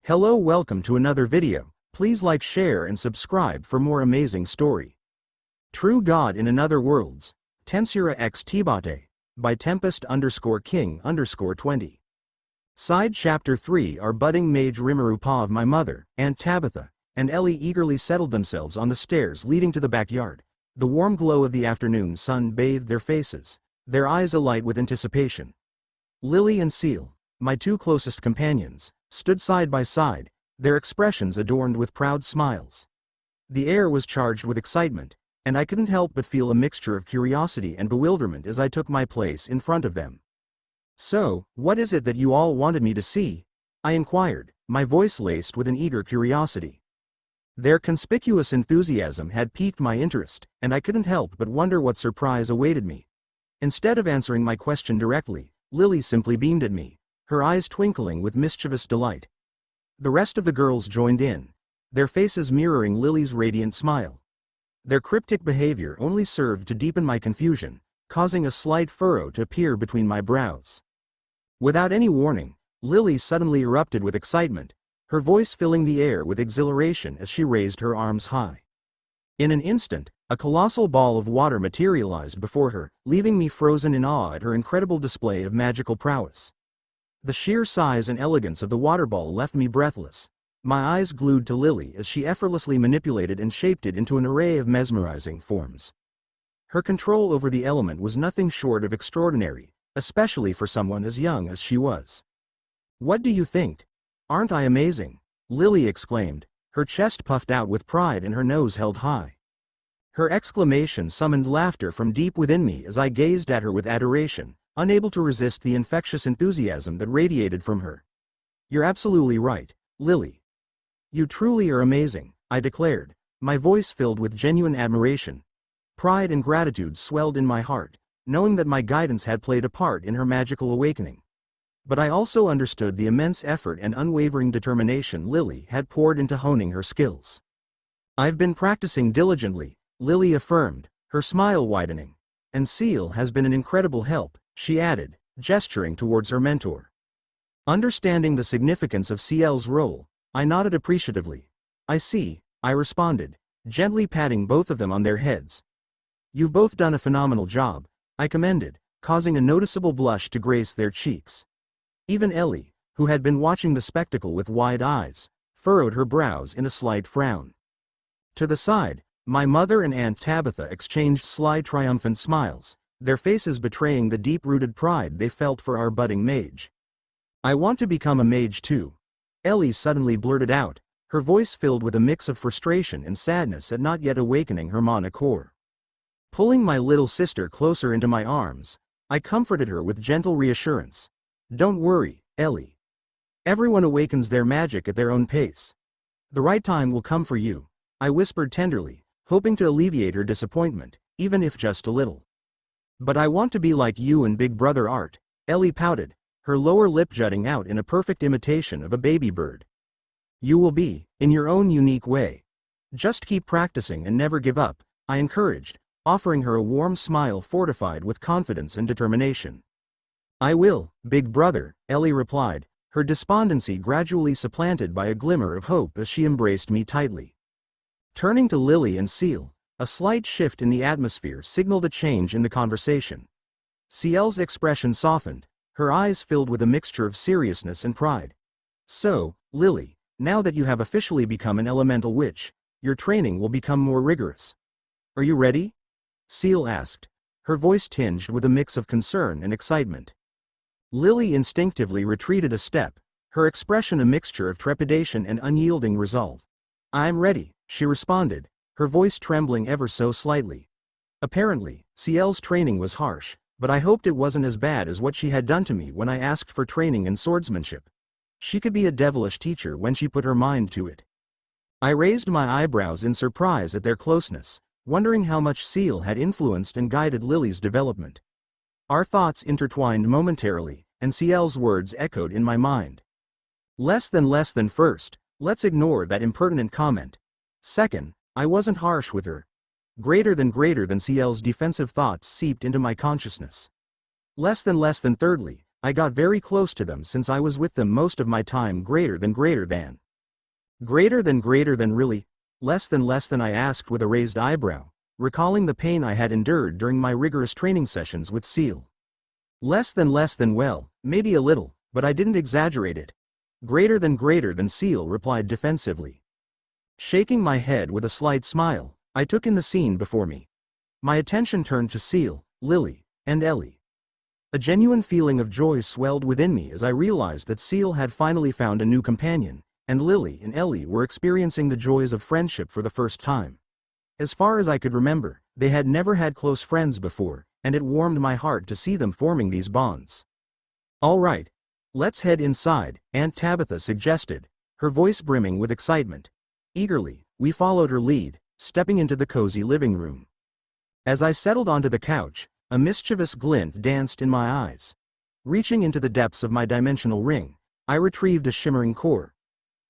Hello, welcome to another video. Please like, share and subscribe for more amazing story. True God in Another Worlds, Tensura x Tbate, by Tempest_King_20. Side Chapter 3. Our budding mage Rimuru, Pa of my mother, Aunt Tabitha, and Ellie eagerly settled themselves on the stairs leading to the backyard. The warm glow of the afternoon sun bathed their faces, their eyes alight with anticipation. Lily and Seal, my two closest companions, stood side by side, their expressions adorned with proud smiles. The air was charged with excitement, and I couldn't help but feel a mixture of curiosity and bewilderment as I took my place in front of them. "So, what is it that you all wanted me to see?" I inquired, my voice laced with an eager curiosity. Their conspicuous enthusiasm had piqued my interest, and I couldn't help but wonder what surprise awaited me. Instead of answering my question directly, Lily simply beamed at me, her eyes twinkling with mischievous delight. The rest of the girls joined in, their faces mirroring Lily's radiant smile. Their cryptic behavior only served to deepen my confusion, causing a slight furrow to appear between my brows. Without any warning, Lily suddenly erupted with excitement, her voice filling the air with exhilaration as she raised her arms high. In an instant, a colossal ball of water materialized before her, leaving me frozen in awe at her incredible display of magical prowess. The sheer size and elegance of the water ball left me breathless, my eyes glued to Lily as she effortlessly manipulated and shaped it into an array of mesmerizing forms. Her control over the element was nothing short of extraordinary, especially for someone as young as she was. "What do you think? Aren't I amazing?" Lily exclaimed, her chest puffed out with pride and her nose held high. Her exclamation summoned laughter from deep within me as I gazed at her with adoration, unable to resist the infectious enthusiasm that radiated from her. "You're absolutely right, Lily. You truly are amazing," I declared, my voice filled with genuine admiration. Pride and gratitude swelled in my heart, knowing that my guidance had played a part in her magical awakening. But I also understood the immense effort and unwavering determination Lily had poured into honing her skills. "I've been practicing diligently," Lily affirmed, her smile widening. "And Seal has been an incredible help," she added, gesturing towards her mentor. Understanding the significance of Ciel's role, I nodded appreciatively. "I see," I responded, gently patting both of them on their heads. "You've both done a phenomenal job," I commended, causing a noticeable blush to grace their cheeks. Even Ellie, who had been watching the spectacle with wide eyes, furrowed her brows in a slight frown. To the side, my mother and Aunt Tabitha exchanged sly triumphant smiles, their faces betraying the deep-rooted pride they felt for our budding mage. "I want to become a mage too," Ellie suddenly blurted out, her voice filled with a mix of frustration and sadness at not yet awakening her mana core. Pulling my little sister closer into my arms, I comforted her with gentle reassurance. "Don't worry, Ellie. Everyone awakens their magic at their own pace. The right time will come for you," I whispered tenderly, hoping to alleviate her disappointment, even if just a little. "But I want to be like you and Big Brother Art," Ellie pouted, her lower lip jutting out in a perfect imitation of a baby bird. "You will be, in your own unique way. Just keep practicing and never give up," I encouraged, offering her a warm smile fortified with confidence and determination. "I will, Big Brother," Ellie replied, her despondency gradually supplanted by a glimmer of hope as she embraced me tightly. Turning to Lily and Seal, a slight shift in the atmosphere signaled a change in the conversation. Ciel's expression softened, her eyes filled with a mixture of seriousness and pride. "So, Lily, now that you have officially become an elemental witch, your training will become more rigorous. Are you ready?" Seal asked, her voice tinged with a mix of concern and excitement. Lily instinctively retreated a step, her expression a mixture of trepidation and unyielding resolve. "I'm ready," she responded, her voice trembling ever so slightly. Apparently, Ciel's training was harsh, but I hoped it wasn't as bad as what she had done to me when I asked for training in swordsmanship. She could be a devilish teacher when she put her mind to it. I raised my eyebrows in surprise at their closeness, wondering how much Ciel had influenced and guided Lily's development. Our thoughts intertwined momentarily, and Ciel's words echoed in my mind. Less than first, let's ignore that impertinent comment. Second, I wasn't harsh with her. Greater than Ciel's defensive thoughts seeped into my consciousness. Less than thirdly, I got very close to them since I was with them most of my time. Greater than really? Less than I asked with a raised eyebrow, recalling the pain I had endured during my rigorous training sessions with Seal. Less than well, maybe a little, but I didn't exaggerate it. Greater than Seal replied defensively. Shaking my head with a slight smile, I took in the scene before me. My attention turned to Seal, Lily, and Ellie. A genuine feeling of joy swelled within me as I realized that Seal had finally found a new companion, and Lily and Ellie were experiencing the joys of friendship for the first time. As far as I could remember, they had never had close friends before, and it warmed my heart to see them forming these bonds. "All right, let's head inside," Aunt Tabitha suggested, her voice brimming with excitement. Eagerly, we followed her lead, stepping into the cozy living room. As I settled onto the couch, a mischievous glint danced in my eyes. Reaching into the depths of my dimensional ring, I retrieved a shimmering core.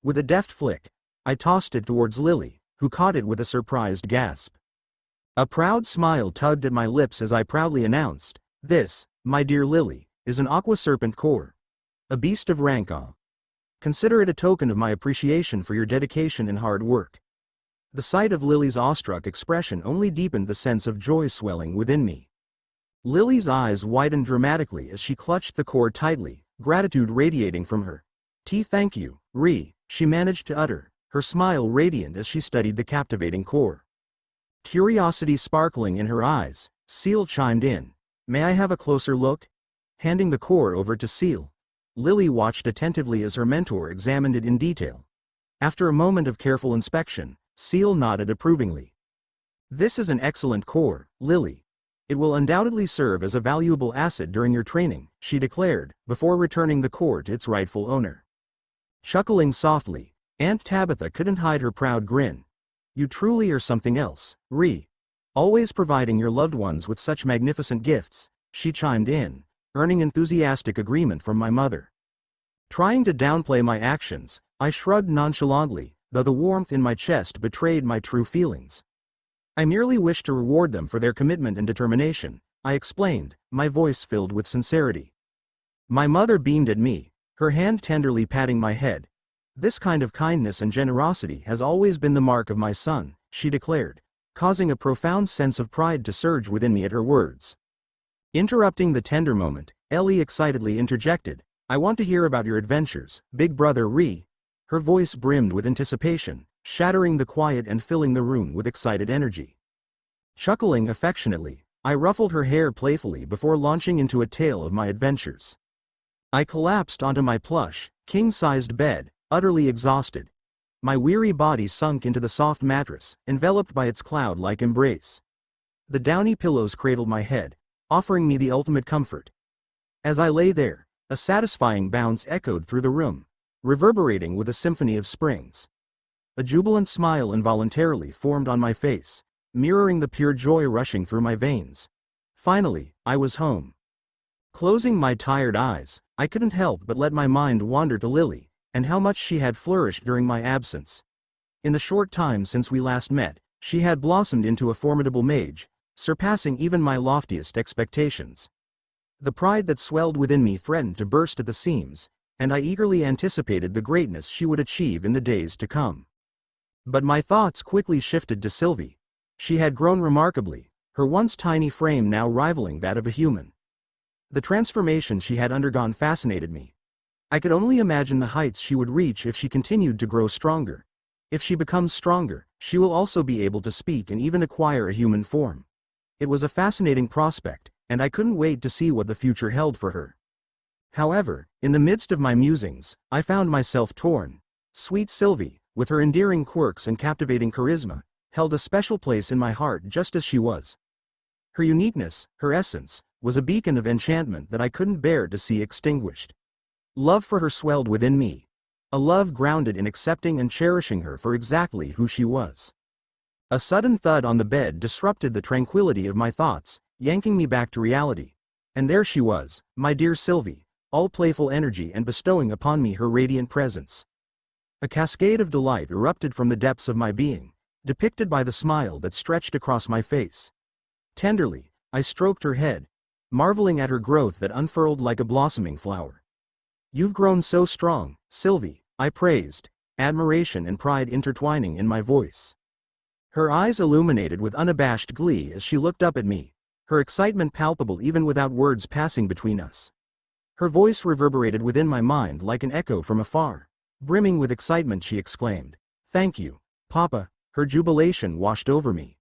With a deft flick, I tossed it towards Lily, who caught it with a surprised gasp. A proud smile tugged at my lips as I proudly announced, "This, my dear Lily, is an aqua serpent core. A beast of rank A. Consider it a token of my appreciation for your dedication and hard work." The sight of Lily's awestruck expression only deepened the sense of joy swelling within me. Lily's eyes widened dramatically as she clutched the core tightly, gratitude radiating from her. "Thank you, she managed to utter, her smile radiant as she studied the captivating core. Curiosity sparkling in her eyes, Seal chimed in, "May I have a closer look?" Handing the core over to Seal, Lily watched attentively as her mentor examined it in detail. After a moment of careful inspection, Seal nodded approvingly. "This is an excellent core, Lily. It will undoubtedly serve as a valuable asset during your training," she declared, before returning the core to its rightful owner. Chuckling softly, Aunt Tabitha couldn't hide her proud grin. "You truly are something else, always providing your loved ones with such magnificent gifts," she chimed in, earning enthusiastic agreement from my mother. Trying to downplay my actions, I shrugged nonchalantly, though the warmth in my chest betrayed my true feelings. "I merely wish to reward them for their commitment and determination," I explained, my voice filled with sincerity. My mother beamed at me, her hand tenderly patting my head. "This kind of kindness and generosity has always been the mark of my son," she declared, causing a profound sense of pride to surge within me at her words. Interrupting the tender moment, Ellie excitedly interjected, "I want to hear about your adventures, big brother Her voice brimmed with anticipation, shattering the quiet and filling the room with excited energy. Chuckling affectionately, I ruffled her hair playfully before launching into a tale of my adventures. I collapsed onto my plush, king-sized bed, utterly exhausted. My weary body sunk into the soft mattress, enveloped by its cloud-like embrace. The downy pillows cradled my head, offering me the ultimate comfort. As I lay there, a satisfying bounce echoed through the room, reverberating with a symphony of springs. A jubilant smile involuntarily formed on my face, mirroring the pure joy rushing through my veins. Finally, I was home. Closing my tired eyes, I couldn't help but let my mind wander to Lily, and how much she had flourished during my absence. In the short time since we last met, she had blossomed into a formidable mage, surpassing even my loftiest expectations. The pride that swelled within me threatened to burst at the seams, and I eagerly anticipated the greatness she would achieve in the days to come. But my thoughts quickly shifted to Sylvie. She had grown remarkably, her once tiny frame now rivaling that of a human. The transformation she had undergone fascinated me. I could only imagine the heights she would reach if she continued to grow stronger. If she becomes stronger, she will also be able to speak and even acquire a human form. It was a fascinating prospect, and I couldn't wait to see what the future held for her. However, in the midst of my musings, I found myself torn. Sweet Sylvie, with her endearing quirks and captivating charisma, held a special place in my heart just as she was. Her uniqueness, her essence, was a beacon of enchantment that I couldn't bear to see extinguished. Love for her swelled within me. A love grounded in accepting and cherishing her for exactly who she was. A sudden thud on the bed disrupted the tranquility of my thoughts, yanking me back to reality. And there she was, my dear Sylvie, all playful energy and bestowing upon me her radiant presence. A cascade of delight erupted from the depths of my being, depicted by the smile that stretched across my face. Tenderly, I stroked her head, marveling at her growth that unfurled like a blossoming flower. "You've grown so strong, Sylvie," I praised, admiration and pride intertwining in my voice. Her eyes illuminated with unabashed glee as she looked up at me, her excitement palpable even without words passing between us. Her voice reverberated within my mind like an echo from afar. Brimming with excitement she exclaimed, "Thank you, Papa." Her jubilation washed over me.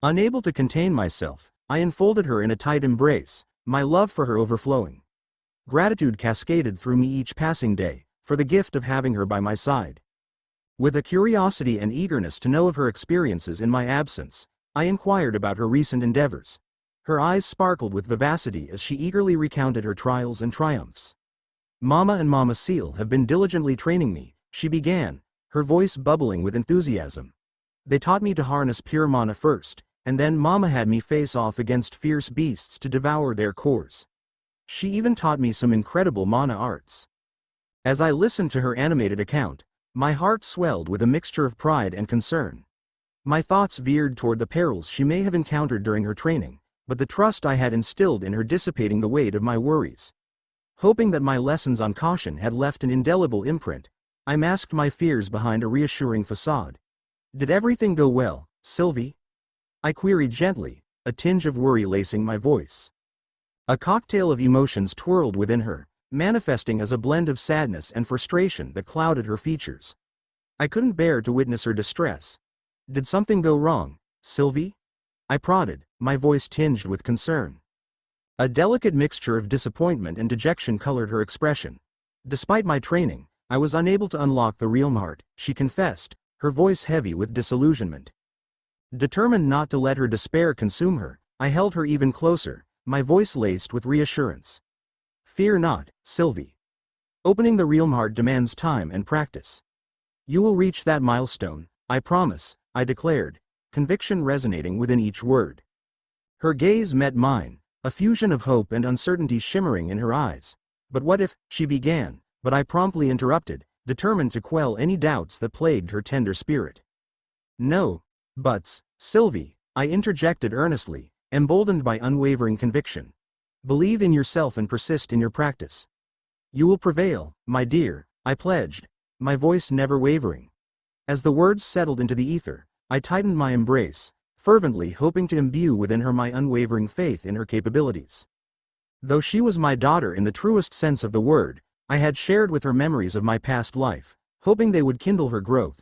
Unable to contain myself, I enfolded her in a tight embrace, my love for her overflowing. Gratitude cascaded through me each passing day, for the gift of having her by my side. With a curiosity and eagerness to know of her experiences in my absence, I inquired about her recent endeavors. Her eyes sparkled with vivacity as she eagerly recounted her trials and triumphs. "Mama and Mama Seal have been diligently training me," she began, her voice bubbling with enthusiasm. "They taught me to harness pure mana first, and then Mama had me face off against fierce beasts to devour their cores. She even taught me some incredible mana arts." As I listened to her animated account, my heart swelled with a mixture of pride and concern. My thoughts veered toward the perils she may have encountered during her training, but the trust I had instilled in her dissipating the weight of my worries. Hoping that my lessons on caution had left an indelible imprint, I masked my fears behind a reassuring facade. "Did everything go well, Sylvie?" I queried gently, a tinge of worry lacing my voice. A cocktail of emotions twirled within her, manifesting as a blend of sadness and frustration that clouded her features. I couldn't bear to witness her distress. "Did something go wrong, Sylvie?" I prodded, my voice tinged with concern. A delicate mixture of disappointment and dejection colored her expression. "Despite my training, I was unable to unlock the realm heart," she confessed, her voice heavy with disillusionment. Determined not to let her despair consume her, I held her even closer, my voice laced with reassurance. "Fear not, Sylvie. Opening the realm heart demands time and practice. You will reach that milestone, I promise," I declared, conviction resonating within each word. Her gaze met mine, a fusion of hope and uncertainty shimmering in her eyes. "But what if," she began, but I promptly interrupted, determined to quell any doubts that plagued her tender spirit. "No buts, Sylvie," I interjected earnestly, emboldened by unwavering conviction. "Believe in yourself and persist in your practice. You will prevail, my dear," I pledged, my voice never wavering. As the words settled into the ether, I tightened my embrace, fervently hoping to imbue within her my unwavering faith in her capabilities. Though she was my daughter in the truest sense of the word, I had shared with her memories of my past life, hoping they would kindle her growth.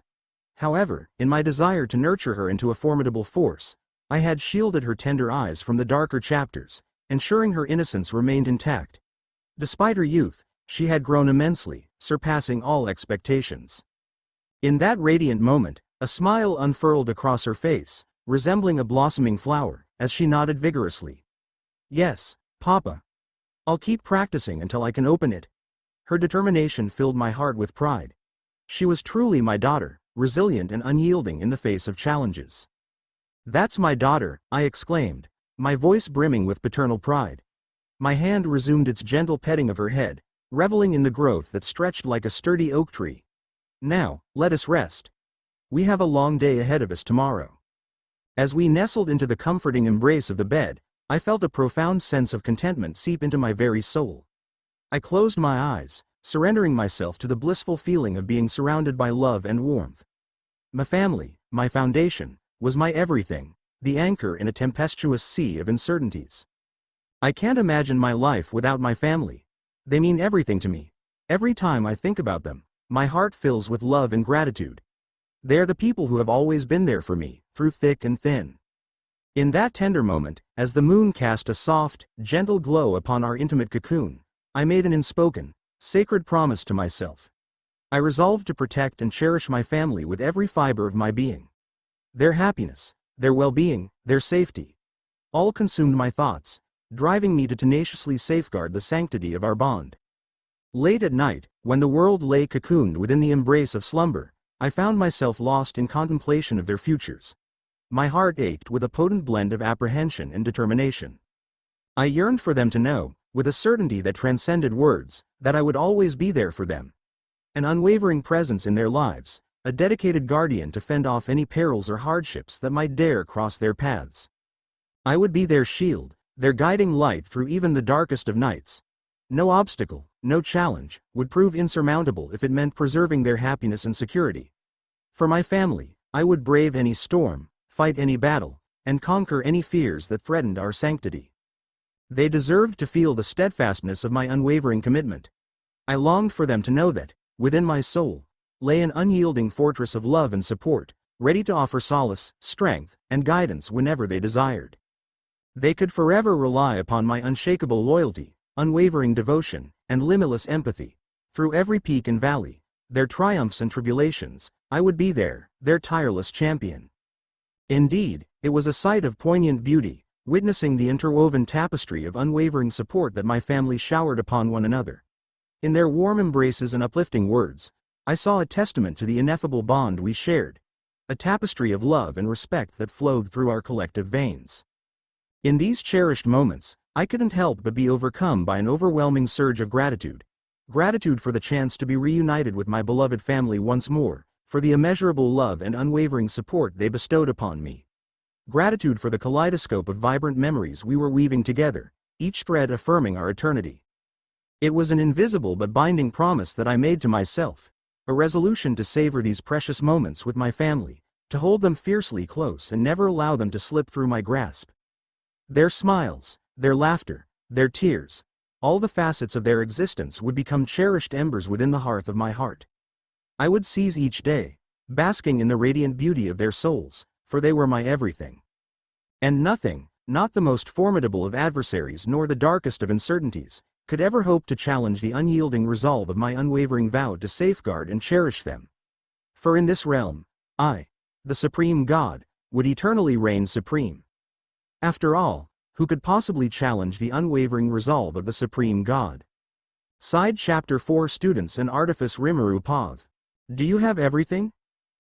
However, in my desire to nurture her into a formidable force, I had shielded her tender eyes from the darker chapters, ensuring her innocence remained intact. Despite her youth, she had grown immensely, surpassing all expectations. In that radiant moment, a smile unfurled across her face, resembling a blossoming flower, as she nodded vigorously. "Yes, Papa. I'll keep practicing until I can open it." Her determination filled my heart with pride. She was truly my daughter, resilient and unyielding in the face of challenges. "That's my daughter," I exclaimed, my voice brimming with paternal pride. My hand resumed its gentle petting of her head, reveling in the growth that stretched like a sturdy oak tree. "Now, let us rest. We have a long day ahead of us tomorrow." As we nestled into the comforting embrace of the bed, I felt a profound sense of contentment seep into my very soul. I closed my eyes, surrendering myself to the blissful feeling of being surrounded by love and warmth. My family, my foundation, was my everything, the anchor in a tempestuous sea of uncertainties. I can't imagine my life without my family. They mean everything to me. Every time I think about them, my heart fills with love and gratitude. They're the people who have always been there for me, through thick and thin. In that tender moment, as the moon cast a soft, gentle glow upon our intimate cocoon, I made an unspoken, sacred promise to myself. I resolved to protect and cherish my family with every fiber of my being. Their happiness, their well-being, their safety, all consumed my thoughts, driving me to tenaciously safeguard the sanctity of our bond. Late at night, when the world lay cocooned within the embrace of slumber, I found myself lost in contemplation of their futures. My heart ached with a potent blend of apprehension and determination. I yearned for them to know, with a certainty that transcended words, that I would always be there for them. An unwavering presence in their lives, a dedicated guardian to fend off any perils or hardships that might dare cross their paths. I would be their shield, their guiding light through even the darkest of nights. No obstacle, no challenge, would prove insurmountable if it meant preserving their happiness and security. For my family, I would brave any storm, fight any battle, and conquer any fears that threatened our sanctity. They deserved to feel the steadfastness of my unwavering commitment. I longed for them to know that, within my soul, lay an unyielding fortress of love and support, ready to offer solace, strength, and guidance whenever they desired. They could forever rely upon my unshakable loyalty, unwavering devotion, and limitless empathy. Through every peak and valley, their triumphs and tribulations, I would be there, their tireless champion. Indeed, it was a sight of poignant beauty, witnessing the interwoven tapestry of unwavering support that my family showered upon one another. In their warm embraces and uplifting words, I saw a testament to the ineffable bond we shared, a tapestry of love and respect that flowed through our collective veins. In these cherished moments, I couldn't help but be overcome by an overwhelming surge of gratitude. Gratitude for the chance to be reunited with my beloved family once more, for the immeasurable love and unwavering support they bestowed upon me. Gratitude for the kaleidoscope of vibrant memories we were weaving together, each thread affirming our eternity. It was an invisible but binding promise that I made to myself, a resolution to savor these precious moments with my family, to hold them fiercely close and never allow them to slip through my grasp. Their smiles, their laughter, their tears, all the facets of their existence would become cherished embers within the hearth of my heart. I would seize each day, basking in the radiant beauty of their souls, for they were my everything. And nothing, not the most formidable of adversaries nor the darkest of uncertainties, could ever hope to challenge the unyielding resolve of my unwavering vow to safeguard and cherish them. For in this realm, I, the supreme God, would eternally reign supreme. After all, who could possibly challenge the unwavering resolve of the supreme God? Side Chapter 4 Students and Artifice Rimuru Pav. Do you have everything?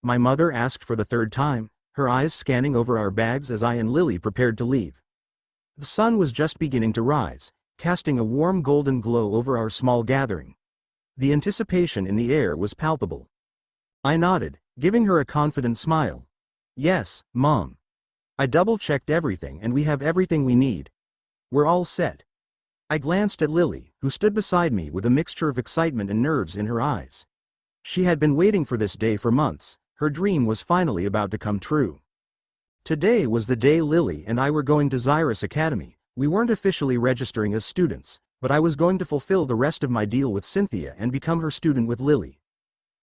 My mother asked for the third time, her eyes scanning over our bags as I and Lily prepared to leave. The sun was just beginning to rise, casting a warm golden glow over our small gathering. The anticipation in the air was palpable. I nodded, giving her a confident smile. Yes, Mom. I double-checked everything and we have everything we need. We're all set. I glanced at Lily, who stood beside me with a mixture of excitement and nerves in her eyes. She had been waiting for this day for months, her dream was finally about to come true. Today was the day Lily and I were going to Zyrus Academy. We weren't officially registering as students, but I was going to fulfill the rest of my deal with Cynthia and become her student with Lily.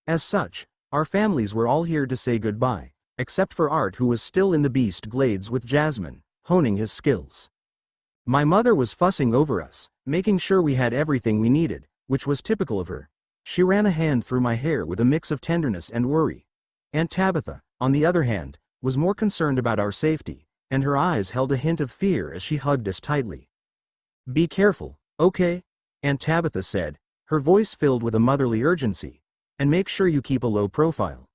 As such, our families were all here to say goodbye, except for Art, who was still in the Beast Glades with Jasmine, honing his skills. My mother was fussing over us, making sure we had everything we needed, which was typical of her. She ran a hand through my hair with a mix of tenderness and worry. Aunt Tabitha, on the other hand, was more concerned about our safety, and her eyes held a hint of fear as she hugged us tightly. Be careful, okay? Aunt Tabitha said, her voice filled with a motherly urgency, and make sure you keep a low profile.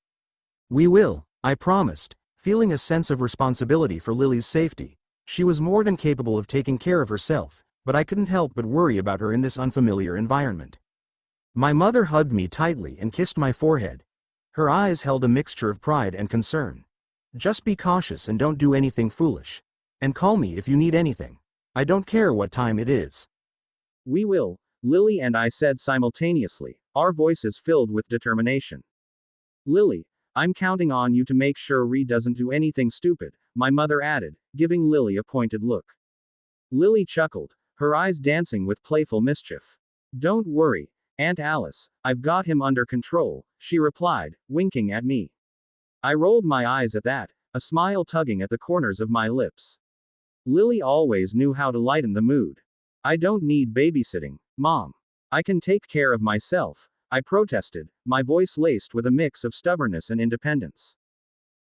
We will, I promised, feeling a sense of responsibility for Lily's safety. She was more than capable of taking care of herself, but I couldn't help but worry about her in this unfamiliar environment. My mother hugged me tightly and kissed my forehead. Her eyes held a mixture of pride and concern. Just be cautious and don't do anything foolish. And call me if you need anything. I don't care what time it is. We will, Lily and I said simultaneously, our voices filled with determination. Lily, I'm counting on you to make sure Ree doesn't do anything stupid, my mother added, giving Lily a pointed look. Lily chuckled, her eyes dancing with playful mischief. Don't worry, Aunt Alice, I've got him under control, she replied, winking at me. I rolled my eyes at that, a smile tugging at the corners of my lips. Lily always knew how to lighten the mood. I don't need babysitting, Mom. I can take care of myself, I protested, my voice laced with a mix of stubbornness and independence.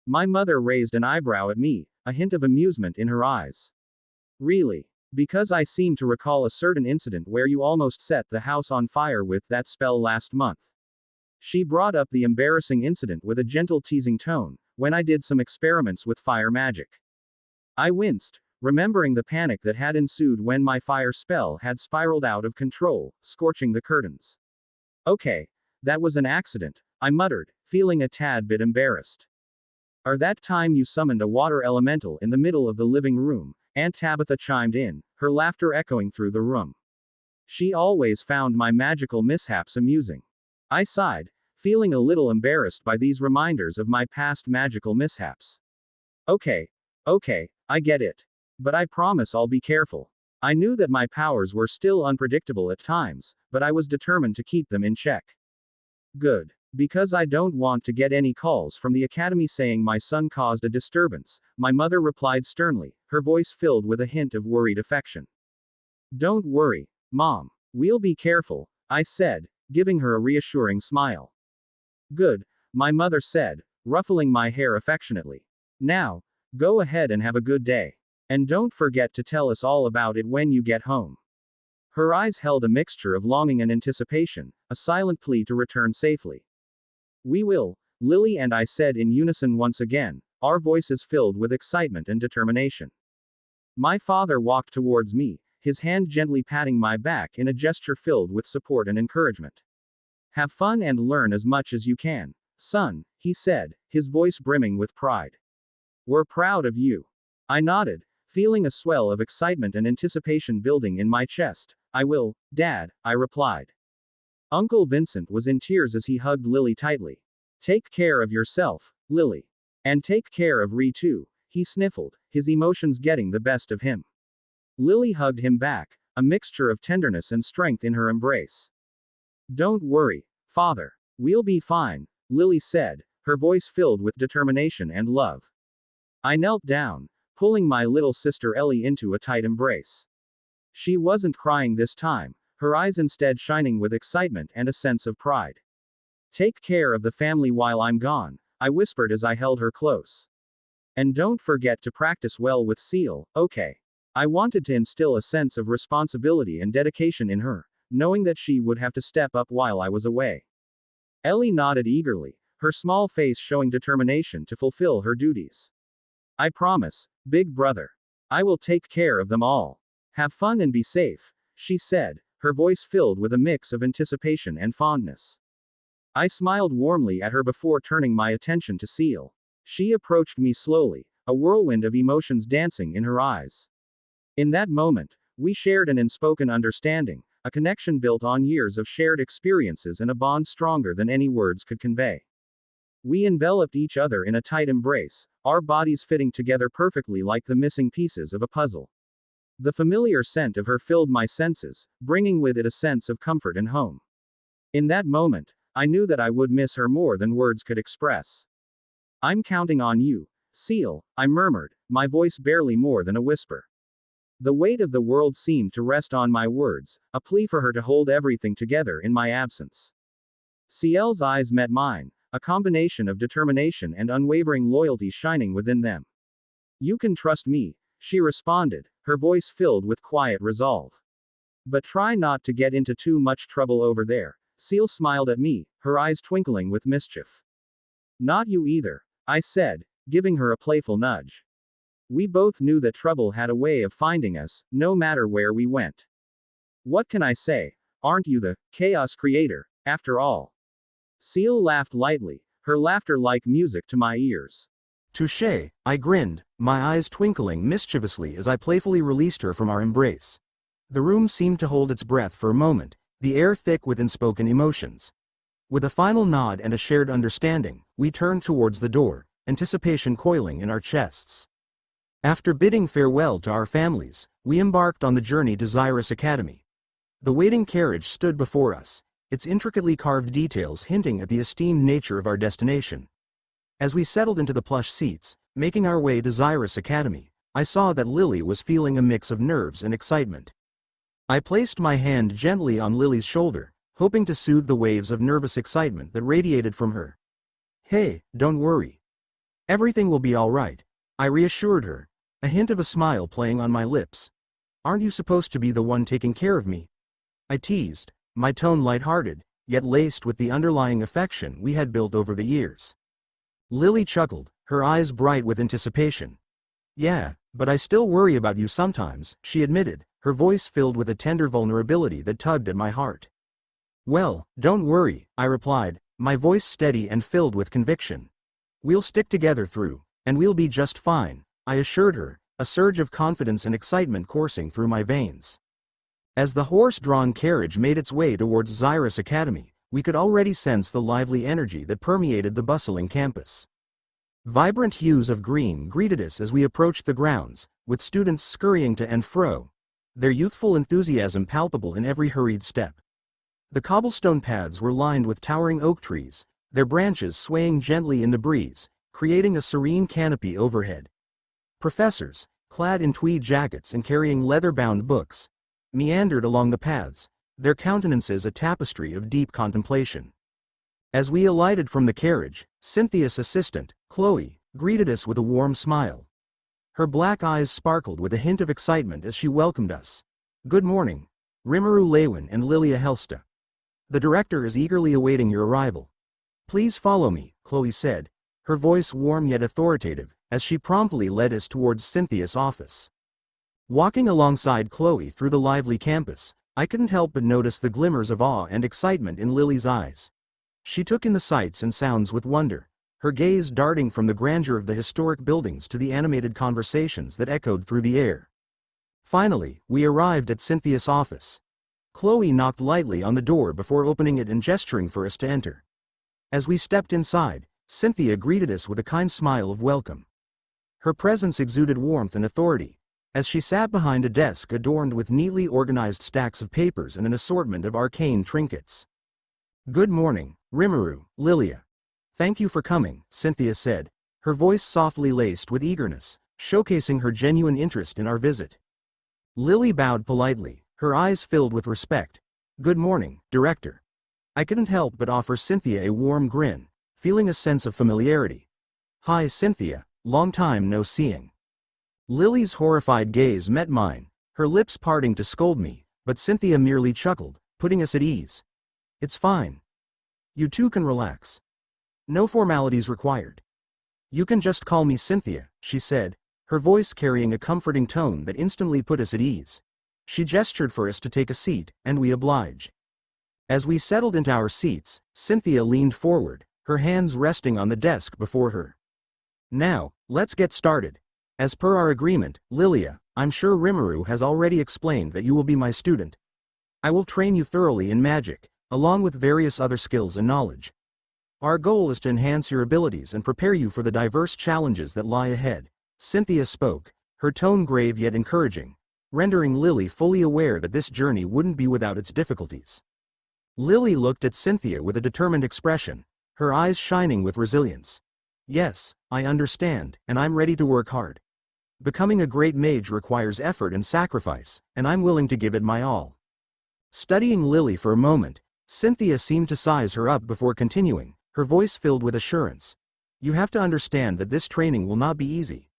My mother raised an eyebrow at me, a hint of amusement in her eyes. Really? Because I seem to recall a certain incident where you almost set the house on fire with that spell last month. She brought up the embarrassing incident with a gentle teasing tone, when I did some experiments with fire magic. I winced, remembering the panic that had ensued when my fire spell had spiraled out of control, scorching the curtains. Okay, that was an accident, I muttered, feeling a tad bit embarrassed. Or that time you summoned a water elemental in the middle of the living room, Aunt Tabitha chimed in, her laughter echoing through the room. She always found my magical mishaps amusing. I sighed, feeling a little embarrassed by these reminders of my past magical mishaps. Okay, I get it. But I promise I'll be careful. I knew that my powers were still unpredictable at times, but I was determined to keep them in check. Good. Because I don't want to get any calls from the academy saying my son caused a disturbance, my mother replied sternly, her voice filled with a hint of worried affection. Don't worry, Mom. We'll be careful, I said, giving her a reassuring smile. Good, my mother said, ruffling my hair affectionately. Now, go ahead and have a good day. And don't forget to tell us all about it when you get home. Her eyes held a mixture of longing and anticipation, a silent plea to return safely. We will, Lily and I said in unison once again, our voices filled with excitement and determination. My father walked towards me, his hand gently patting my back in a gesture filled with support and encouragement. Have fun and learn as much as you can, son, he said, his voice brimming with pride. We're proud of you. I nodded, feeling a swell of excitement and anticipation building in my chest. I will, Dad, I replied. Uncle Vincent was in tears as he hugged Lily tightly. Take care of yourself, Lily. And take care of Ree too, he sniffled, his emotions getting the best of him. Lily hugged him back, a mixture of tenderness and strength in her embrace. Don't worry, Father. We'll be fine, Lily said, her voice filled with determination and love. I knelt down, pulling my little sister Ellie into a tight embrace. She wasn't crying this time, her eyes instead shining with excitement and a sense of pride. Take care of the family while I'm gone, I whispered as I held her close. And don't forget to practice well with Seal, okay? I wanted to instill a sense of responsibility and dedication in her, knowing that she would have to step up while I was away. Ellie nodded eagerly, her small face showing determination to fulfill her duties. I promise, big brother. I will take care of them all. Have fun and be safe, she said, her voice filled with a mix of anticipation and fondness. I smiled warmly at her before turning my attention to Seal. She approached me slowly, a whirlwind of emotions dancing in her eyes. In that moment, we shared an unspoken understanding, a connection built on years of shared experiences and a bond stronger than any words could convey. We enveloped each other in a tight embrace, our bodies fitting together perfectly like the missing pieces of a puzzle. The familiar scent of her filled my senses, bringing with it a sense of comfort and home. In that moment, I knew that I would miss her more than words could express. I'm counting on you, Seal, I murmured, my voice barely more than a whisper. The weight of the world seemed to rest on my words, a plea for her to hold everything together in my absence. Ciel's eyes met mine, a combination of determination and unwavering loyalty shining within them. You can trust me, she responded, her voice filled with quiet resolve. But try not to get into too much trouble over there. Ciel smiled at me, her eyes twinkling with mischief. Not you either, I said, giving her a playful nudge. We both knew that trouble had a way of finding us, no matter where we went. What can I say? Aren't you the chaos creator, after all? Ciel laughed lightly, her laughter like music to my ears. Touché, I grinned, my eyes twinkling mischievously as I playfully released her from our embrace. The room seemed to hold its breath for a moment, the air thick with unspoken emotions. With a final nod and a shared understanding, we turned towards the door, anticipation coiling in our chests. After bidding farewell to our families, we embarked on the journey to Zyrus Academy. The waiting carriage stood before us, its intricately carved details hinting at the esteemed nature of our destination. As we settled into the plush seats, making our way to Zyrus Academy, I saw that Lily was feeling a mix of nerves and excitement. I placed my hand gently on Lily's shoulder, hoping to soothe the waves of nervous excitement that radiated from her. Hey, don't worry. Everything will be all right, I reassured her, a hint of a smile playing on my lips. Aren't you supposed to be the one taking care of me? I teased, my tone lighthearted, yet laced with the underlying affection we had built over the years. Lily chuckled, her eyes bright with anticipation. Yeah, but I still worry about you sometimes, she admitted, her voice filled with a tender vulnerability that tugged at my heart. Well, don't worry, I replied, my voice steady and filled with conviction. We'll stick together through, and we'll be just fine, I assured her, a surge of confidence and excitement coursing through my veins. As the horse-drawn carriage made its way towards Zyrus Academy, we could already sense the lively energy that permeated the bustling campus. Vibrant hues of green greeted us as we approached the grounds, with students scurrying to and fro, their youthful enthusiasm palpable in every hurried step. The cobblestone paths were lined with towering oak trees, their branches swaying gently in the breeze, creating a serene canopy overhead. Professors, clad in tweed jackets and carrying leather-bound books, meandered along the paths, their countenances a tapestry of deep contemplation. As we alighted from the carriage, Cynthia's assistant, Chloe, greeted us with a warm smile. Her black eyes sparkled with a hint of excitement as she welcomed us. "Good morning, Rimuru Lewin and Lilia Helsta. The director is eagerly awaiting your arrival." "Please follow me," Chloe said, her voice warm yet authoritative, as she promptly led us towards Cynthia's office. Walking alongside Chloe through the lively campus, I couldn't help but notice the glimmers of awe and excitement in Lily's eyes. She took in the sights and sounds with wonder, her gaze darting from the grandeur of the historic buildings to the animated conversations that echoed through the air. Finally, we arrived at Cynthia's office. Chloe knocked lightly on the door before opening it and gesturing for us to enter. As we stepped inside, Cynthia greeted us with a kind smile of welcome. Her presence exuded warmth and authority, as she sat behind a desk adorned with neatly organized stacks of papers and an assortment of arcane trinkets. "Good morning, Rimuru, Lilia. Thank you for coming," Cynthia said, her voice softly laced with eagerness, showcasing her genuine interest in our visit. Lily bowed politely, her eyes filled with respect. "Good morning, Director." I couldn't help but offer Cynthia a warm grin, feeling a sense of familiarity. "Hi Cynthia, long time no seeing." Lily's horrified gaze met mine, her lips parting to scold me, but Cynthia merely chuckled, putting us at ease. "It's fine. You two can relax. No formalities required. You can just call me Cynthia," she said, her voice carrying a comforting tone that instantly put us at ease. She gestured for us to take a seat, and we obliged. As we settled into our seats, Cynthia leaned forward, her hands resting on the desk before her. "Now, let's get started. As per our agreement, Lilia, I'm sure Rimuru has already explained that you will be my student. I will train you thoroughly in magic, along with various other skills and knowledge. Our goal is to enhance your abilities and prepare you for the diverse challenges that lie ahead." Cynthia spoke, her tone grave yet encouraging, rendering Lily fully aware that this journey wouldn't be without its difficulties. Lily looked at Cynthia with a determined expression, her eyes shining with resilience. "Yes, I understand, and I'm ready to work hard. Becoming a great mage requires effort and sacrifice, and I'm willing to give it my all." Studying Lily for a moment, Cynthia seemed to size her up before continuing, her voice filled with assurance. "You have to understand that this training will not be easy.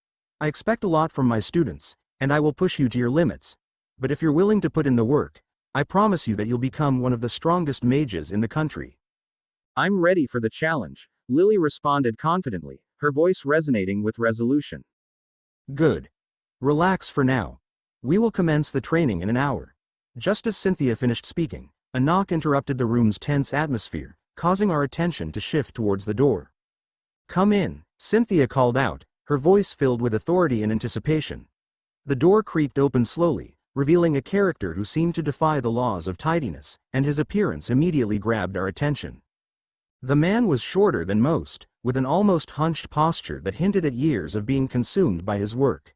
I expect a lot from my students, and I will push you to your limits. But if you're willing to put in the work, I promise you that you'll become one of the strongest mages in the country." "I'm ready for the challenge," Lily responded confidently, her voice resonating with resolution. "Good. Relax for now. We will commence the training in an hour." Just as Cynthia finished speaking, a knock interrupted the room's tense atmosphere, causing our attention to shift towards the door. "Come in," Cynthia called out, her voice filled with authority and anticipation. The door creaked open slowly, revealing a character who seemed to defy the laws of tidiness, and his appearance immediately grabbed our attention. The man was shorter than most, with an almost hunched posture that hinted at years of being consumed by his work.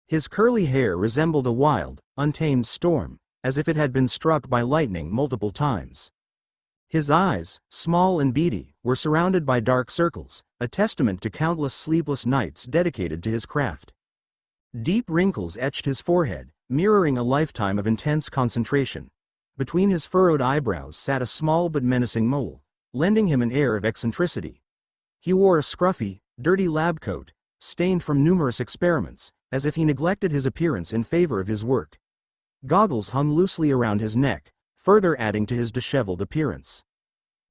His curly hair resembled a wild, untamed storm, as if it had been struck by lightning multiple times. His eyes, small and beady, were surrounded by dark circles, a testament to countless sleepless nights dedicated to his craft. Deep wrinkles etched his forehead, mirroring a lifetime of intense concentration. Between his furrowed eyebrows sat a small but menacing mole, lending him an air of eccentricity. He wore a scruffy, dirty lab coat, stained from numerous experiments, as if he neglected his appearance in favor of his work. Goggles hung loosely around his neck, further adding to his disheveled appearance.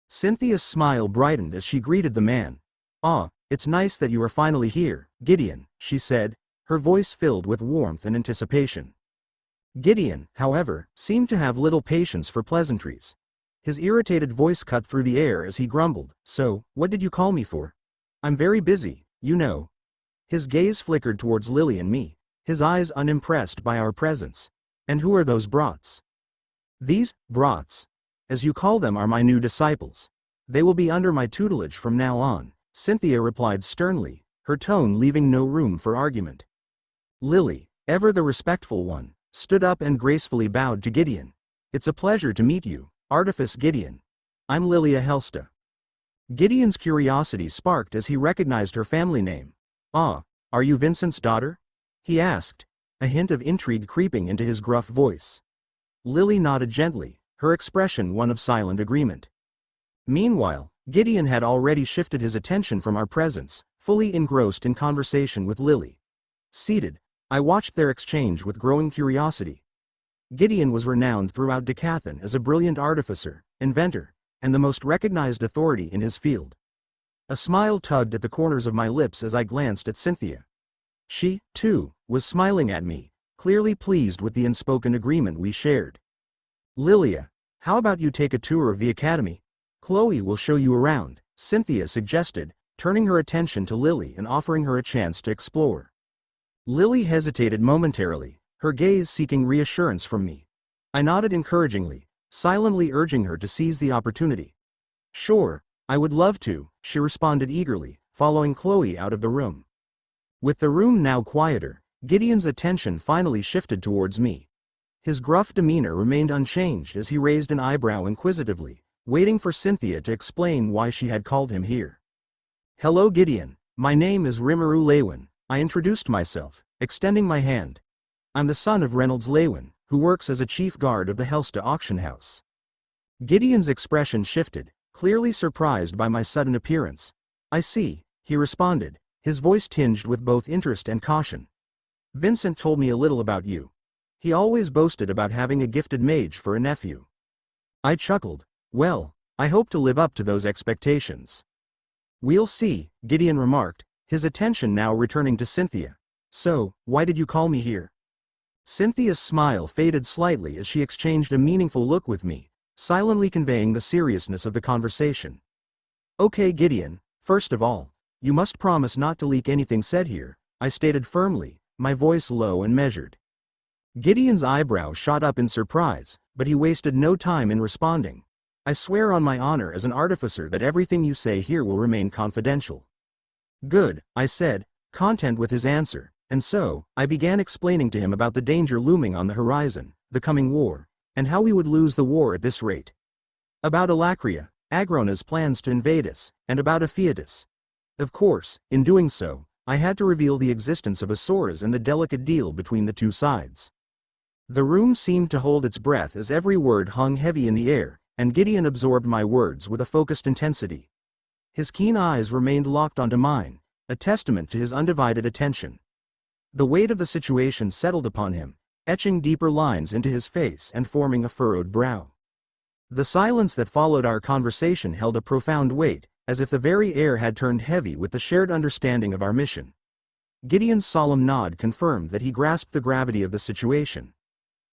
Cynthia's smile brightened as she greeted the man. "Ah, it's nice that you are finally here, Gideon," she said, her voice filled with warmth and anticipation. Gideon, however, seemed to have little patience for pleasantries. His irritated voice cut through the air as he grumbled, "So, what did you call me for? I'm very busy, you know." His gaze flickered towards Lily and me, his eyes unimpressed by our presence. And who are those brats? These brats, as you call them, are my new disciples. They will be under my tutelage from now on, Cynthia replied sternly, her tone leaving no room for argument. Lily, ever the respectful one, stood up and gracefully bowed to Gideon. It's a pleasure to meet you, Artifice Gideon. I'm Lilia Helsta. Gideon's curiosity sparked as he recognized her family name. Ah, are you Vincent's daughter? He asked, a hint of intrigue creeping into his gruff voice. Lily nodded gently, her expression one of silent agreement. Meanwhile, Gideon had already shifted his attention from our presence, fully engrossed in conversation with Lily. Seated, I watched their exchange with growing curiosity. Gideon was renowned throughout Decathlon as a brilliant artificer, inventor, and the most recognized authority in his field. A smile tugged at the corners of my lips as I glanced at Cynthia. She, too, was smiling at me, clearly pleased with the unspoken agreement we shared. Lilia, how about you take a tour of the academy? Chloe will show you around, Cynthia suggested, turning her attention to Lily and offering her a chance to explore. Lily hesitated momentarily, her gaze seeking reassurance from me. I nodded encouragingly, silently urging her to seize the opportunity. Sure, I would love to, she responded eagerly, following Chloe out of the room. With the room now quieter, Gideon's attention finally shifted towards me. His gruff demeanor remained unchanged as he raised an eyebrow inquisitively, waiting for Cynthia to explain why she had called him here. Hello Gideon, my name is Rimuru Lewin, I introduced myself, extending my hand. I'm the son of Reynolds Lewin, who works as a chief guard of the Helsta auction house. Gideon's expression shifted, clearly surprised by my sudden appearance. I see, he responded, his voice tinged with both interest and caution. Vincent told me a little about you. He always boasted about having a gifted mage for a nephew. I chuckled. Well, I hope to live up to those expectations. We'll see, Gideon remarked, his attention now returning to Cynthia. So, why did you call me here? Cynthia's smile faded slightly as she exchanged a meaningful look with me, silently conveying the seriousness of the conversation. Okay Gideon, first of all, you must promise not to leak anything said here, I stated firmly, my voice low and measured. Gideon's eyebrow shot up in surprise, but he wasted no time in responding. I swear on my honor as an artificer that everything you say here will remain confidential. Good, I said, content with his answer, and so, I began explaining to him about the danger looming on the horizon, the coming war, and how we would lose the war at this rate. About Alacria, Agrona's plans to invade us, and about Ephiatus. Of course, in doing so, I had to reveal the existence of Asoras and the delicate deal between the two sides. The room seemed to hold its breath as every word hung heavy in the air, and Gideon absorbed my words with a focused intensity. His keen eyes remained locked onto mine, a testament to his undivided attention. The weight of the situation settled upon him, etching deeper lines into his face and forming a furrowed brow. The silence that followed our conversation held a profound weight, as if the very air had turned heavy with the shared understanding of our mission. Gideon's solemn nod confirmed that he grasped the gravity of the situation.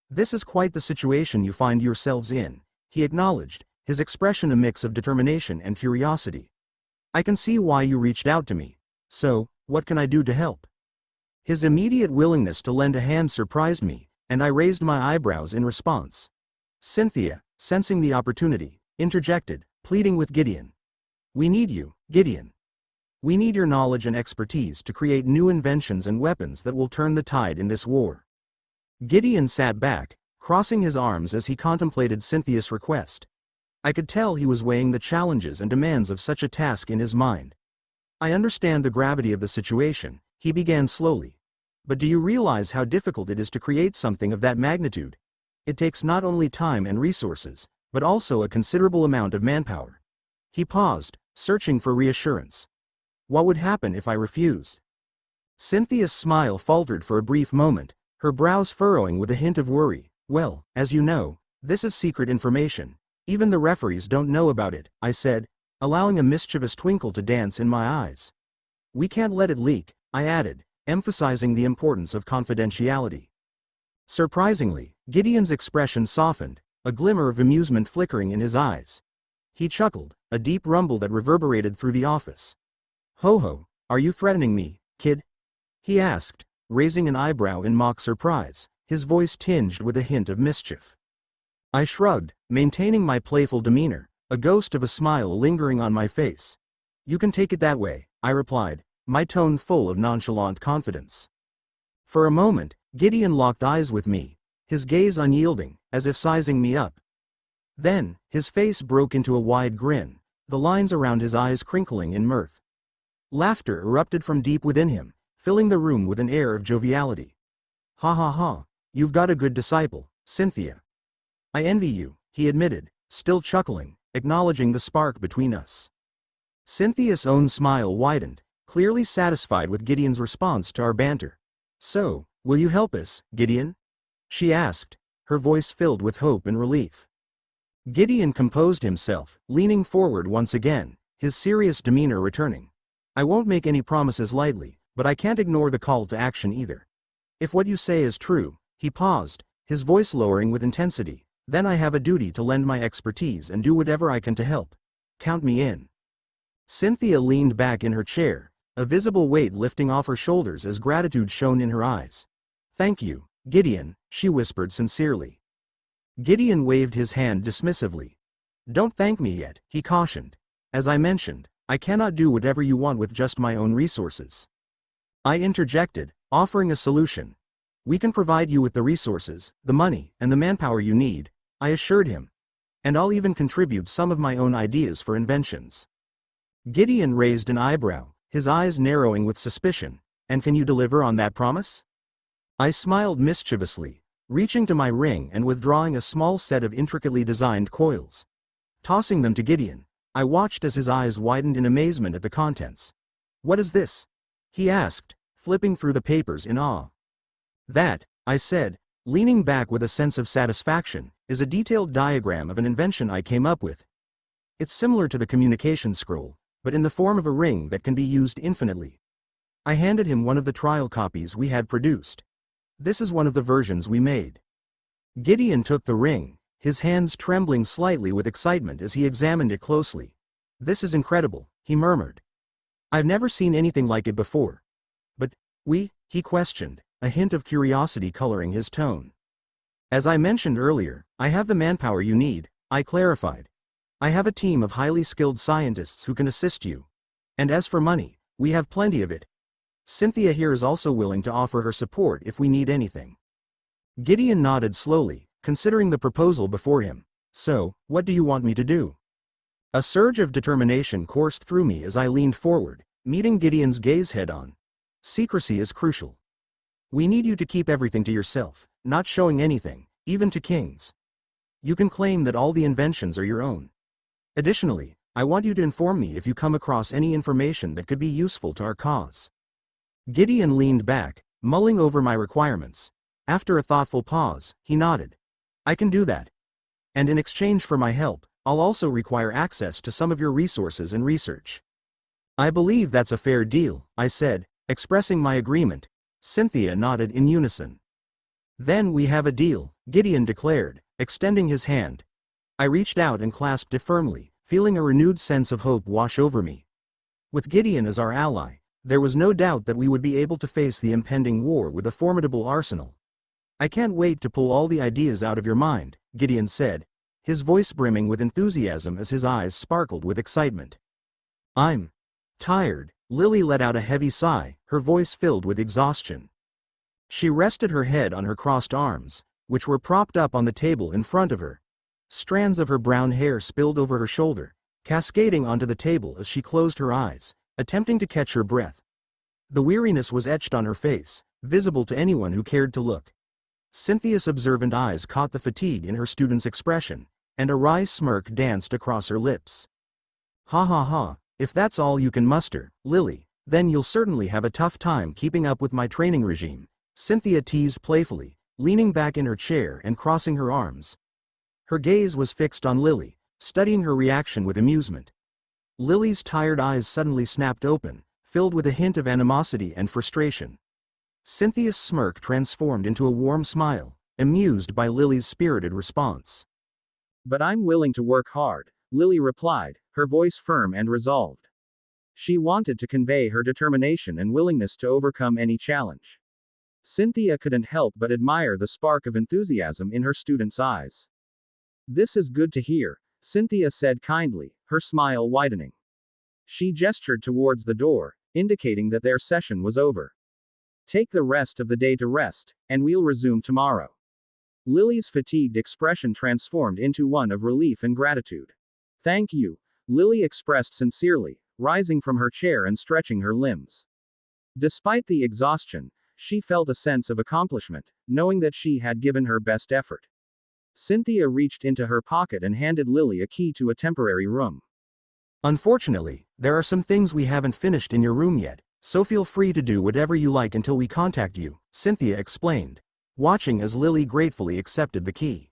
This is quite the situation you find yourselves in, he acknowledged, his expression a mix of determination and curiosity. I can see why you reached out to me. So, what can I do to help? His immediate willingness to lend a hand surprised me, and I raised my eyebrows in response. Cynthia, sensing the opportunity, interjected, pleading with Gideon. We need you, Gideon. We need your knowledge and expertise to create new inventions and weapons that will turn the tide in this war. Gideon sat back, crossing his arms as he contemplated Cynthia's request. I could tell he was weighing the challenges and demands of such a task in his mind. I understand the gravity of the situation, he began slowly. But do you realize how difficult it is to create something of that magnitude? It takes not only time and resources, but also a considerable amount of manpower. He paused, searching for reassurance. What would happen if I refused? Cynthia's smile faltered for a brief moment, her brows furrowing with a hint of worry. Well, as you know, this is secret information. Even the referees don't know about it, I said, allowing a mischievous twinkle to dance in my eyes. We can't let it leak, I added, emphasizing the importance of confidentiality. Surprisingly, Gideon's expression softened, a glimmer of amusement flickering in his eyes. He chuckled, a deep rumble that reverberated through the office. Ho ho, are you threatening me, kid? He asked, raising an eyebrow in mock surprise, his voice tinged with a hint of mischief. I shrugged, maintaining my playful demeanor, a ghost of a smile lingering on my face. You can take it that way, I replied, my tone full of nonchalant confidence. For a moment, Gideon locked eyes with me, his gaze unyielding, as if sizing me up. Then, his face broke into a wide grin, the lines around his eyes crinkling in mirth. Laughter erupted from deep within him, filling the room with an air of joviality. Ha ha ha, you've got a good disciple, Cynthia. I envy you, he admitted, still chuckling, acknowledging the spark between us. Cynthia's own smile widened, clearly satisfied with Gideon's response to our banter. So, will you help us, Gideon? She asked, her voice filled with hope and relief. Gideon composed himself, leaning forward once again, his serious demeanor returning. I won't make any promises lightly, but I can't ignore the call to action either. If what you say is true, he paused, his voice lowering with intensity, then I have a duty to lend my expertise and do whatever I can to help. Count me in. Cynthia leaned back in her chair, a visible weight lifting off her shoulders as gratitude shone in her eyes. Thank you, Gideon, she whispered sincerely. Gideon waved his hand dismissively. Don't thank me yet, he cautioned. As I mentioned, I cannot do whatever you want with just my own resources. I interjected, offering a solution. We can provide you with the resources, the money, and the manpower you need, I assured him. And I'll even contribute some of my own ideas for inventions. Gideon raised an eyebrow, his eyes narrowing with suspicion. And can you deliver on that promise? I smiled mischievously, reaching to my ring and withdrawing a small set of intricately designed coils. Tossing them to Gideon, I watched as his eyes widened in amazement at the contents. What is this? He asked, flipping through the papers in awe. That, I said, leaning back with a sense of satisfaction, is a detailed diagram of an invention I came up with. It's similar to the communication scroll, but in the form of a ring that can be used infinitely. I handed him one of the trial copies we had produced. This is one of the versions we made. Gideon took the ring, his hands trembling slightly with excitement as he examined it closely. This is incredible, he murmured. I've never seen anything like it before. But, he questioned, a hint of curiosity coloring his tone. As I mentioned earlier, I have the manpower you need, I clarified. I have a team of highly skilled scientists who can assist you. And as for money, we have plenty of it. Cynthia here is also willing to offer her support if we need anything. Gideon nodded slowly, considering the proposal before him. So, what do you want me to do? A surge of determination coursed through me as I leaned forward, meeting Gideon's gaze head-on. Secrecy is crucial. We need you to keep everything to yourself, not showing anything, even to kings. You can claim that all the inventions are your own. Additionally, I want you to inform me if you come across any information that could be useful to our cause. Gideon leaned back, mulling over my requirements. After a thoughtful pause, he nodded. I can do that. And in exchange for my help, I'll also require access to some of your resources and research. I believe that's a fair deal, I said, expressing my agreement. Cynthia nodded in unison. Then we have a deal, Gideon declared, extending his hand. I reached out and clasped it firmly, feeling a renewed sense of hope wash over me. With Gideon as our ally, there was no doubt that we would be able to face the impending war with a formidable arsenal. I can't wait to pull all the ideas out of your mind, Gideon said, his voice brimming with enthusiasm as his eyes sparkled with excitement. I'm tired, Lily let out a heavy sigh, her voice filled with exhaustion. She rested her head on her crossed arms, which were propped up on the table in front of her. Strands of her brown hair spilled over her shoulder, cascading onto the table as she closed her eyes, attempting to catch her breath. The weariness was etched on her face, visible to anyone who cared to look. Cynthia's observant eyes caught the fatigue in her student's expression, and a wry smirk danced across her lips. Ha ha ha, if that's all you can muster, Lily, then you'll certainly have a tough time keeping up with my training regime, Cynthia teased playfully, leaning back in her chair and crossing her arms. Her gaze was fixed on Lily, studying her reaction with amusement. Lily's tired eyes suddenly snapped open, filled with a hint of animosity and frustration. Cynthia's smirk transformed into a warm smile, amused by Lily's spirited response. But I'm willing to work hard, Lily replied, her voice firm and resolved. She wanted to convey her determination and willingness to overcome any challenge. Cynthia couldn't help but admire the spark of enthusiasm in her student's eyes. "This is good to hear," Cynthia said kindly, her smile widening. She gestured towards the door, indicating that their session was over. "Take the rest of the day to rest, and we'll resume tomorrow." Lily's fatigued expression transformed into one of relief and gratitude. "Thank you," Lily expressed sincerely, rising from her chair and stretching her limbs. Despite the exhaustion, she felt a sense of accomplishment, knowing that she had given her best effort. Cynthia reached into her pocket and handed Lily a key to a temporary room. Unfortunately, there are some things we haven't finished in your room yet, so feel free to do whatever you like until we contact you, Cynthia explained, watching as Lily gratefully accepted the key.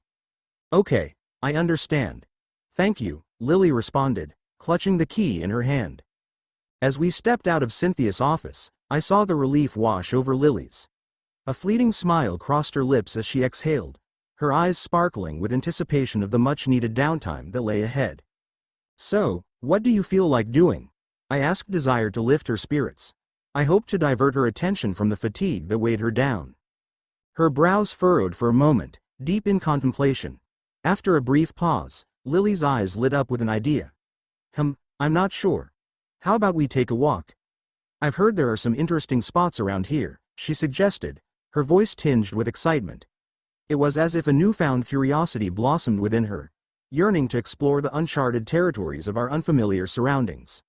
"Okay, I understand. Thank you," Lily responded, clutching the key in her hand. As we stepped out of Cynthia's office, I saw the relief wash over Lily's. A fleeting smile crossed her lips as she exhaled, her eyes sparkling with anticipation of the much-needed downtime that lay ahead. "So, what do you feel like doing?" I asked, desired to lift her spirits. I hoped to divert her attention from the fatigue that weighed her down. Her brows furrowed for a moment, deep in contemplation. After a brief pause, Lily's eyes lit up with an idea. I'm not sure. How about we take a walk? I've heard there are some interesting spots around here," she suggested, her voice tinged with excitement. It was as if a newfound curiosity blossomed within her, yearning to explore the uncharted territories of our unfamiliar surroundings.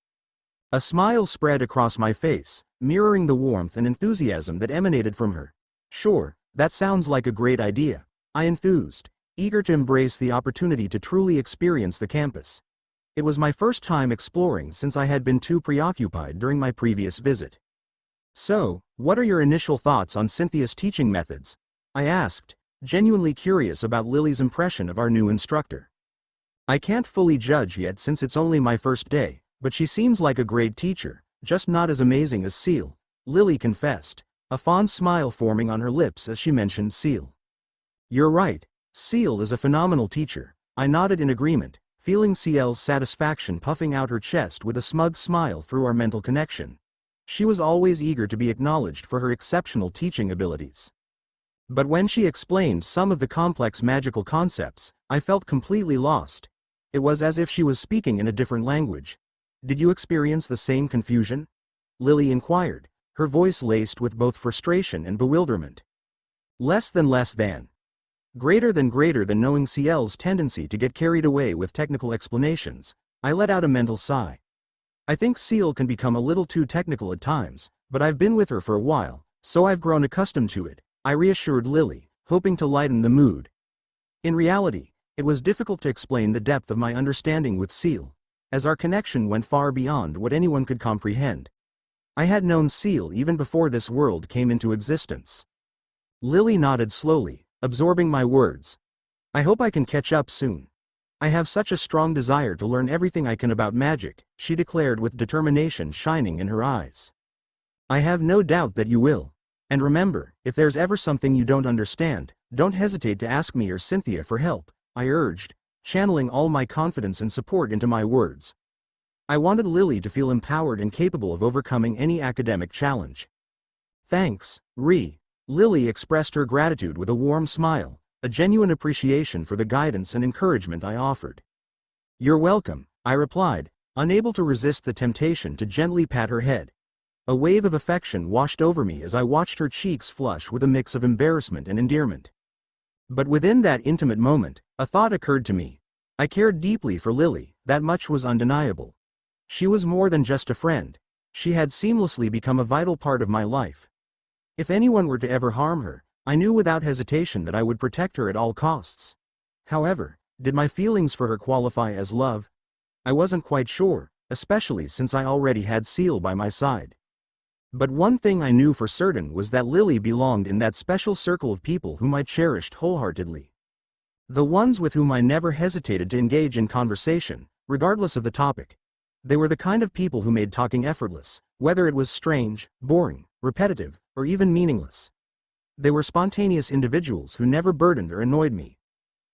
A smile spread across my face, mirroring the warmth and enthusiasm that emanated from her. "Sure, that sounds like a great idea," I enthused, eager to embrace the opportunity to truly experience the campus. It was my first time exploring since I had been too preoccupied during my previous visit. "So, what are your initial thoughts on Cynthia's teaching methods?" I asked, genuinely curious about Lily's impression of our new instructor. "I can't fully judge yet since it's only my first day, but she seems like a great teacher, just not as amazing as Seal," Lily confessed, a fond smile forming on her lips as she mentioned Seal. "You're right, Seal is a phenomenal teacher," I nodded in agreement, feeling Ciel's satisfaction puffing out her chest with a smug smile through our mental connection. She was always eager to be acknowledged for her exceptional teaching abilities. But when she explained some of the complex magical concepts, I felt completely lost. It was as if she was speaking in a different language. "Did you experience the same confusion?" Lily inquired, her voice laced with both frustration and bewilderment. Less than. Greater than knowing Ciel's tendency to get carried away with technical explanations, I let out a mental sigh. I think Ciel can become a little too technical at times, but I've been with her for a while, so I've grown accustomed to it, I reassured Lily, hoping to lighten the mood. In reality, it was difficult to explain the depth of my understanding with Ciel, as our connection went far beyond what anyone could comprehend. I had known Ciel even before this world came into existence. Lily nodded slowly, absorbing my words. "I hope I can catch up soon. I have such a strong desire to learn everything I can about magic," she declared with determination shining in her eyes. "I have no doubt that you will. And remember, if there's ever something you don't understand, don't hesitate to ask me or Cynthia for help," I urged, channeling all my confidence and support into my words. I wanted Lily to feel empowered and capable of overcoming any academic challenge. "Thanks, Lily expressed her gratitude with a warm smile, a genuine appreciation for the guidance and encouragement I offered. "You're welcome," I replied, unable to resist the temptation to gently pat her head. A wave of affection washed over me as I watched her cheeks flush with a mix of embarrassment and endearment. But within that intimate moment, a thought occurred to me. I cared deeply for Lily, that much was undeniable. She was more than just a friend. She had seamlessly become a vital part of my life. If anyone were to ever harm her, I knew without hesitation that I would protect her at all costs. However, did my feelings for her qualify as love? I wasn't quite sure, especially since I already had Ciel by my side. But one thing I knew for certain was that Lily belonged in that special circle of people whom I cherished wholeheartedly. The ones with whom I never hesitated to engage in conversation, regardless of the topic. They were the kind of people who made talking effortless, whether it was strange, boring, repetitive, or even meaningless. They were spontaneous individuals who never burdened or annoyed me.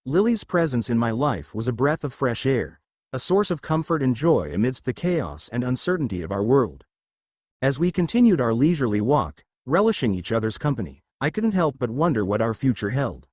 Lily's presence in my life was a breath of fresh air, a source of comfort and joy amidst the chaos and uncertainty of our world. As we continued our leisurely walk, relishing each other's company, I couldn't help but wonder what our future held.